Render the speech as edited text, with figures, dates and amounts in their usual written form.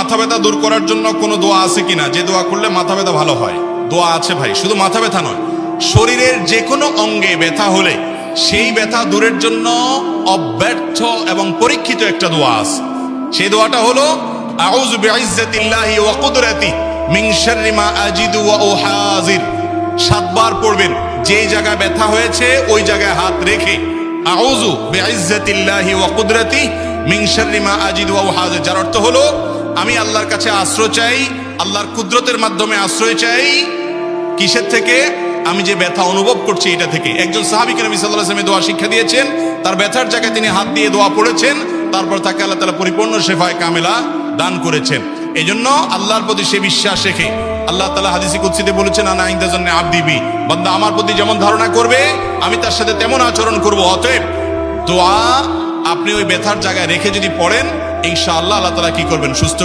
মাথা ব্যথা দূর করার জন্য কোনো দোয়া আছে কিনা, যে দোয়া করলে মাথা ব্যথা ভালো হয়? দোয়া আছে ভাই, শুধু মাথা ব্যথা নয়, শরীরের যে কোনো অঙ্গে ব্যথা হলে সেই ব্যথা দূরের জন্য অব্যর্থ এবং পরীক্ষিত একটা দোয়া আছে। সেই দোয়াটা হলো আউযু বিইজ্জাতিল্লাহি ওয়া কুদরাতিহি মিন শাররি মা আজিদু ওয়া উহাজির। 7 বার পড়বেন। যেই জায়গায় ব্যথা হয়েছে ওই জায়গায় হাত রেখে আউযু বিইজ্জাতিল্লাহি ওয়া কুদরাতিহি মিন শাররি মা আজিদু ওয়া উহাজির, যার অর্থ হলো আমি আল্লাহর কাছে আশ্রয় চাই, আল্লাহর কুদরতের মাধ্যমে আশ্রয় চাই। কিসের থেকে? আমি যে ব্যথা অনুভব করছি এটা থেকে। একজন সাহাবীকে নবী সাল্লাল্লাহু আলাইহি ওয়াসাল্লাম দোয়া শিক্ষা দিয়েছেন, তার ব্যথার জায়গায় তিনি হাত দিয়ে দোয়া পড়েছেন, তারপর তাকে আল্লাহ তাআলা পরিপূর্ণ শেফায়ে কামেলা দান করেছেন। এজন্য আল্লাহর প্রতি সে বিশ্বাস রেখে আল্লাহ তাআলা হাদিসে কুদসিতে বলেছেন, আনা ইনদা যান্নি আবদি বি, বান্দা আমার প্রতি যেমন ধারণা করবে আমি তার সাথে তেমন আচরণ করব। অতএব দোয়া আপনি ওই ব্যথার জায়গায় রেখে যদি পড়েন, ইনশাআল্লাহ আল্লাহ তাআলা কি করবেন? সুস্থ